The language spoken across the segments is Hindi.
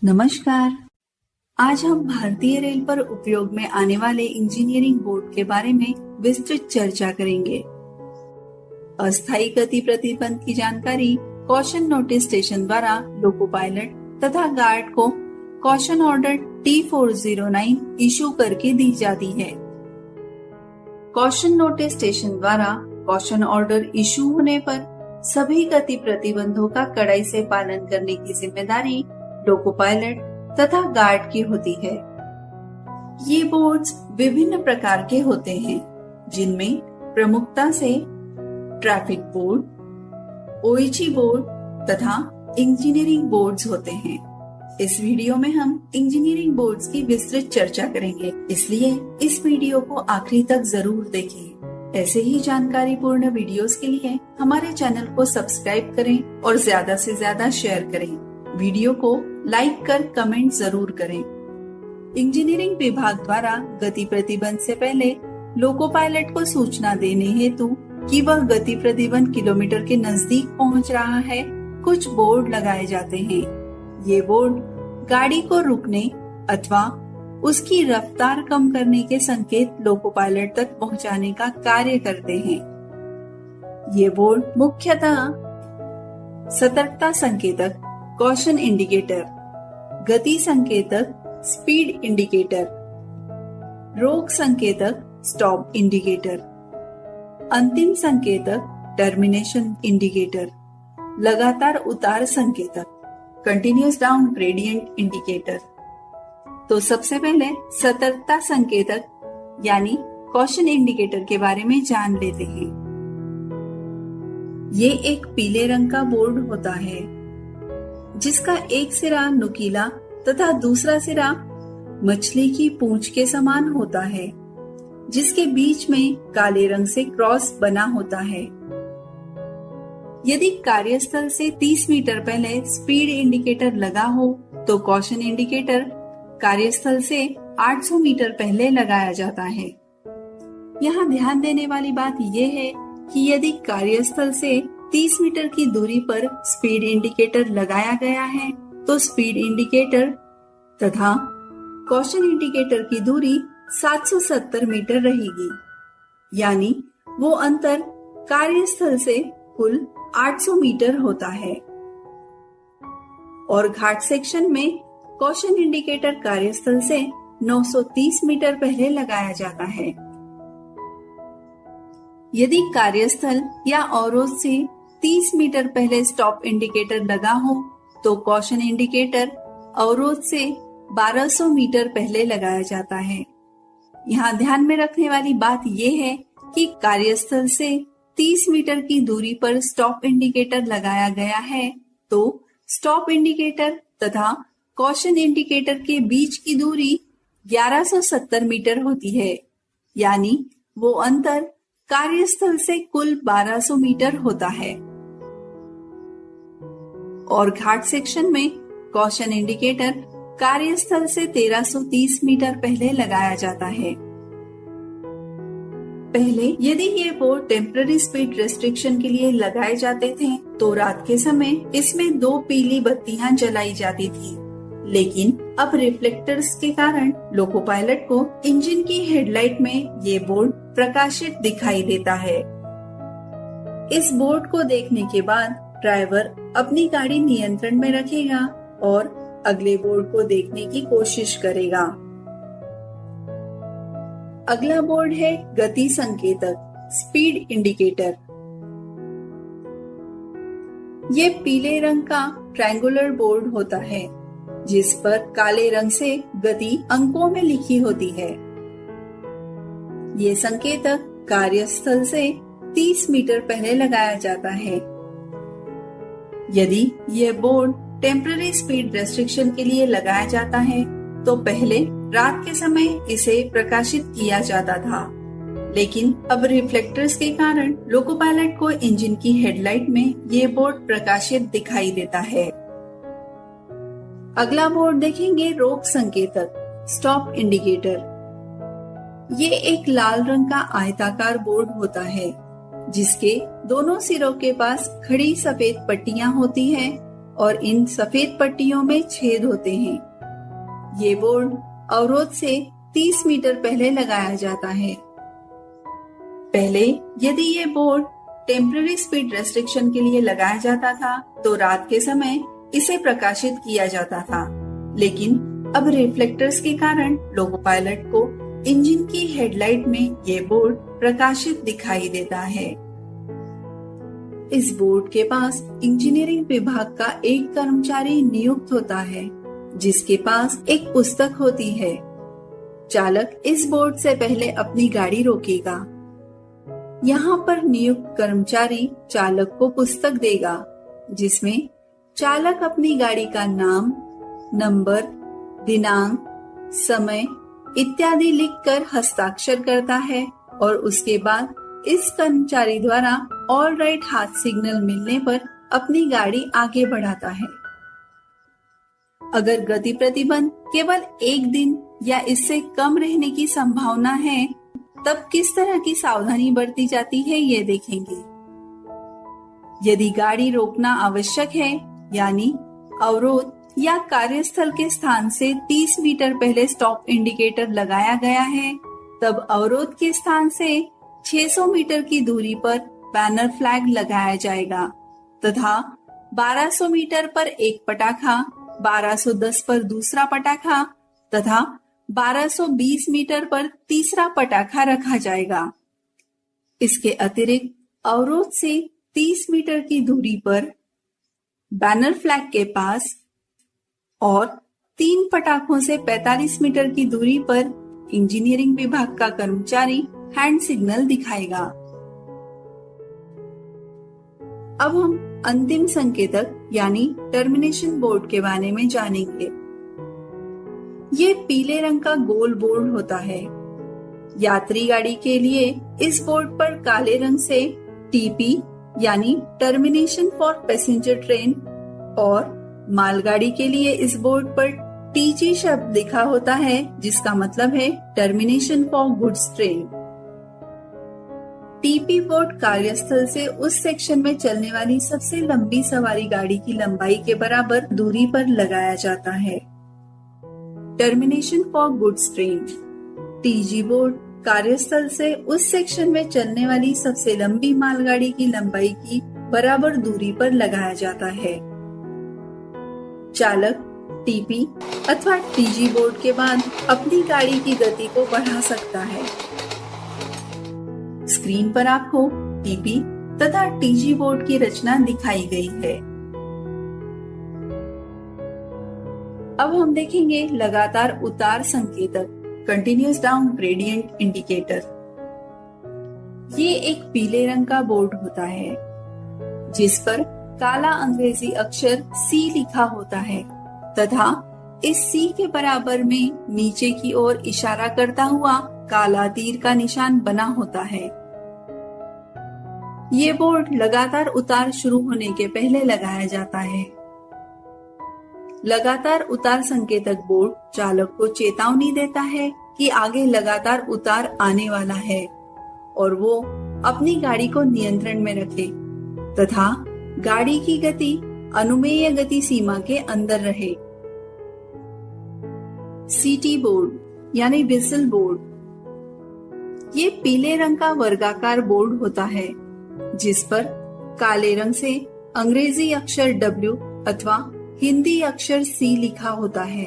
नमस्कार। आज हम भारतीय रेल पर उपयोग में आने वाले इंजीनियरिंग बोर्ड के बारे में विस्तृत चर्चा करेंगे। अस्थायी गति प्रतिबंध की जानकारी कॉशन नोटिस स्टेशन द्वारा लोको पायलट तथा गार्ड को कॉशन ऑर्डर T409 इशू करके दी जाती है। कॉशन नोटिस स्टेशन द्वारा कॉशन ऑर्डर इशू होने पर सभी गति प्रतिबंधों का कड़ाई से पालन करने की जिम्मेदारी लोको पायलट तथा गार्ड की होती है। ये बोर्ड्स विभिन्न प्रकार के होते हैं, जिनमें प्रमुखता से ट्रैफिक बोर्ड, ओएची बोर्ड तथा इंजीनियरिंग बोर्ड्स होते हैं। इस वीडियो में हम इंजीनियरिंग बोर्ड्स की विस्तृत चर्चा करेंगे, इसलिए इस वीडियो को आखिरी तक जरूर देखें। ऐसे ही जानकारी पूर्ण वीडियोस के लिए हमारे चैनल को सब्सक्राइब करें और ज्यादा से ज्यादा शेयर करें। वीडियो को लाइक कर कमेंट जरूर करें। इंजीनियरिंग विभाग द्वारा गति प्रतिबंध से पहले लोको पायलट को सूचना देने हेतु कि वह गति प्रतिबंध किलोमीटर के नजदीक पहुंच रहा है, कुछ बोर्ड लगाए जाते हैं। ये बोर्ड गाड़ी को रुकने अथवा उसकी रफ्तार कम करने के संकेत लोको पायलट तक पहुंचाने का कार्य करते हैं। ये बोर्ड मुख्यतः सतर्कता संकेतक कॉशन इंडिकेटर, गति संकेतक स्पीड इंडिकेटर, रोक संकेतक स्टॉप इंडिकेटर, अंतिम संकेतक टर्मिनेशन इंडिकेटर, लगातार उतार संकेतक कंटिन्यूअस डाउन ग्रेडियंट इंडिकेटर। तो सबसे पहले सतर्कता संकेतक यानी कॉशन इंडिकेटर के बारे में जान लेते हैं। ये एक पीले रंग का बोर्ड होता है, जिसका एक सिरा नुकीला तथा दूसरा सिरा मछली की पूंछ के समान होता है, जिसके बीच में काले रंग से क्रॉस बना होता है। यदि कार्यस्थल से 30 मीटर पहले स्पीड इंडिकेटर लगा हो तो कॉशन इंडिकेटर कार्यस्थल से 800 मीटर पहले लगाया जाता है। यहाँ ध्यान देने वाली बात यह है कि यदि कार्यस्थल से 30 मीटर की दूरी पर स्पीड इंडिकेटर लगाया गया है तो स्पीड इंडिकेटर तथा कॉशन इंडिकेटर की दूरी 770 मीटर रहेगी, यानी वो अंतर कार्यस्थल से कुल 800 मीटर होता है। और घाट सेक्शन में कॉशन इंडिकेटर कार्यस्थल से 930 मीटर पहले लगाया जाता है। यदि कार्यस्थल या अवरोध से 30 मीटर पहले स्टॉप इंडिकेटर लगा हो तो कॉशन इंडिकेटर अवरोध से 1200 मीटर पहले लगाया जाता है। यहाँ ध्यान में रखने वाली बात यह है कि कार्यस्थल से 30 मीटर की दूरी पर स्टॉप इंडिकेटर लगाया गया है तो स्टॉप इंडिकेटर तथा कॉशन इंडिकेटर के बीच की दूरी 1170 मीटर होती है, यानी वो अंतर कार्यस्थल से कुल 1200 मीटर होता है। और घाट सेक्शन में कॉशन इंडिकेटर कार्यस्थल से 1330 मीटर पहले लगाया जाता है। पहले यदि ये बोर्ड टेम्पररी स्पीड रेस्ट्रिक्शन के लिए लगाए जाते थे तो रात के समय इसमें 2 पीली बत्तियां जलाई जाती थी, लेकिन अब रिफ्लेक्टर्स के कारण लोको पायलट को इंजन की हेडलाइट में ये बोर्ड प्रकाशित दिखाई देता है। इस बोर्ड को देखने के बाद ड्राइवर अपनी गाड़ी नियंत्रण में रखेगा और अगले बोर्ड को देखने की कोशिश करेगा। अगला बोर्ड है गति संकेतक स्पीड इंडिकेटर। ये पीले रंग का ट्रायंगुलर बोर्ड होता है, जिस पर काले रंग से गति अंकों में लिखी होती है। ये संकेतक कार्यस्थल से 30 मीटर पहले लगाया जाता है। यदि यह बोर्ड टेम्पररी स्पीड रेस्ट्रिक्शन के लिए लगाया जाता है तो पहले रात के समय इसे प्रकाशित किया जाता था, लेकिन अब रिफ्लेक्टर्स के कारण लोको पायलट को इंजन की हेडलाइट में ये बोर्ड प्रकाशित दिखाई देता है। अगला बोर्ड देखेंगे रोक संकेतक स्टॉप इंडिकेटर। ये एक लाल रंग का आयताकार बोर्ड होता है, जिसके दोनों सिरों के पास खड़ी सफेद पट्टियां होती हैं और इन सफेद पट्टियों में छेद होते हैं। ये बोर्ड अवरोध से 30 मीटर पहले लगाया जाता है। पहले यदि ये बोर्ड टेम्पररी स्पीड रेस्ट्रिक्शन के लिए लगाया जाता था तो रात के समय इसे प्रकाशित किया जाता था, लेकिन अब रिफ्लेक्टर्स के कारण लोको पायलट को इंजन की हेडलाइट में ये बोर्ड प्रकाशित दिखाई देता है। इस बोर्ड के पास इंजीनियरिंग विभाग का एक कर्मचारी नियुक्त होता है, जिसके पास एक पुस्तक होती है। चालक इस बोर्ड से पहले अपनी गाड़ी रोकेगा। यहाँ पर नियुक्त कर्मचारी चालक को पुस्तक देगा, जिसमें चालक अपनी गाड़ी का नाम, नंबर, दिनांक, समय इत्यादि लिखकर हस्ताक्षर करता है और उसके बाद इस कर्मचारी द्वारा ऑल राइट हाथ सिग्नल मिलने पर अपनी गाड़ी आगे बढ़ाता है। अगर गति प्रतिबंध केवल एक दिन या इससे कम रहने की संभावना है, तब किस तरह की सावधानी बरती जाती है ये देखेंगे। यदि गाड़ी रोकना आवश्यक है, यानी अवरोध या कार्यस्थल के स्थान से 30 मीटर पहले स्टॉप इंडिकेटर लगाया गया है, तब अवरोध के स्थान से 600 मीटर की दूरी पर बैनर फ्लैग लगाया जाएगा तथा 1200 मीटर पर एक पटाखा, 1210 पर दूसरा पटाखा तथा 1220 मीटर पर तीसरा पटाखा रखा जाएगा। इसके अतिरिक्त अवरोध से 30 मीटर की दूरी पर बैनर फ्लैग के पास और 3 पटाखों से 45 मीटर की दूरी पर इंजीनियरिंग विभाग का कर्मचारी हैंड सिग्नल दिखाएगा। अब हम अंतिम संकेतक यानी टर्मिनेशन बोर्ड के बारे में जानेंगे। ये पीले रंग का गोल बोर्ड होता है। यात्री गाड़ी के लिए इस बोर्ड पर काले रंग से टीपी यानी टर्मिनेशन फॉर पैसेंजर ट्रेन और मालगाड़ी के लिए इस बोर्ड पर टीजी शब्द लिखा होता है, जिसका मतलब है termination for goods train. TP board कार्यस्थल से उस सेक्शन में चलने वाली सबसे लंबी सवारी गाड़ी की लंबाई के बराबर दूरी पर लगाया जाता है। Termination for goods train. TG board कार्यस्थल से उस सेक्शन में चलने वाली सबसे लंबी मालगाड़ी की लंबाई की बराबर दूरी पर लगाया जाता है। चालक टीपी अथवा टीजी बोर्ड के बाद अपनी गाड़ी की गति को बढ़ा सकता है। स्क्रीन पर आपको टीपी तथा टीजी बोर्ड की रचना दिखाई गई है। अब हम देखेंगे लगातार उतार संकेतक, कंटिन्यूअस डाउन ग्रेडियंट इंडिकेटर। ये एक पीले रंग का बोर्ड होता है, जिस पर काला अंग्रेजी अक्षर C लिखा होता है तथा इस C के बराबर में नीचे की ओर इशारा करता हुआ काला तीर का निशान बना होता है। ये बोर्ड लगातार उतार शुरू होने के पहले लगाया जाता है। लगातार उतार संकेतक बोर्ड चालक को चेतावनी देता है कि आगे लगातार उतार आने वाला है और वो अपनी गाड़ी को नियंत्रण में रखे तथा गाड़ी की गति अनुमेय गति सीमा के अंदर रहे। सीटी बोर्ड यानी विसल बोर्ड। ये पीले रंग का वर्गाकार बोर्ड होता है, जिस पर काले रंग से अंग्रेजी अक्षर W अथवा हिंदी अक्षर C लिखा होता है।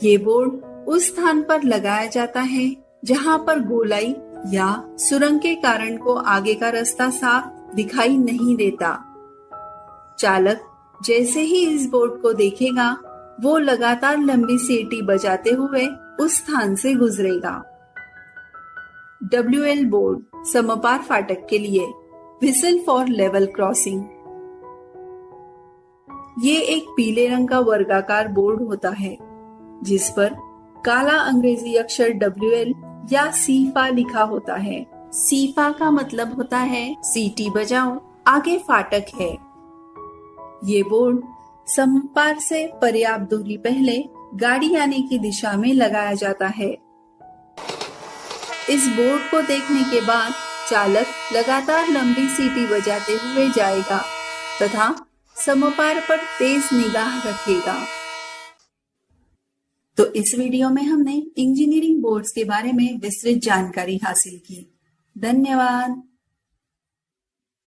ये बोर्ड उस स्थान पर लगाया जाता है जहां पर गोलाई या सुरंग के कारण को आगे का रास्ता साफ दिखाई नहीं देता। चालक जैसे ही इस बोर्ड को देखेगा, वो लगातार लंबी सीटी बजाते हुए उस स्थान से गुजरेगा। WL बोर्ड समपार फाटक के लिए, विसल फॉर लेवल क्रॉसिंग। ये एक पीले रंग का वर्गाकार बोर्ड होता है, जिस पर काला अंग्रेजी अक्षर WL या सीफा लिखा होता है। सीफा का मतलब होता है सीटी बजाओ, आगे फाटक है। ये बोर्ड समपार से पर्याप्त दूरी पहले गाड़ी आने की दिशा में लगाया जाता है। इस बोर्ड को देखने के बाद चालक लगातार लंबी सीटी बजाते हुए जाएगा तथा समपार पर तेज निगाह रखेगा। तो इस वीडियो में हमने इंजीनियरिंग बोर्ड्स के बारे में विस्तृत जानकारी हासिल की। धन्यवाद।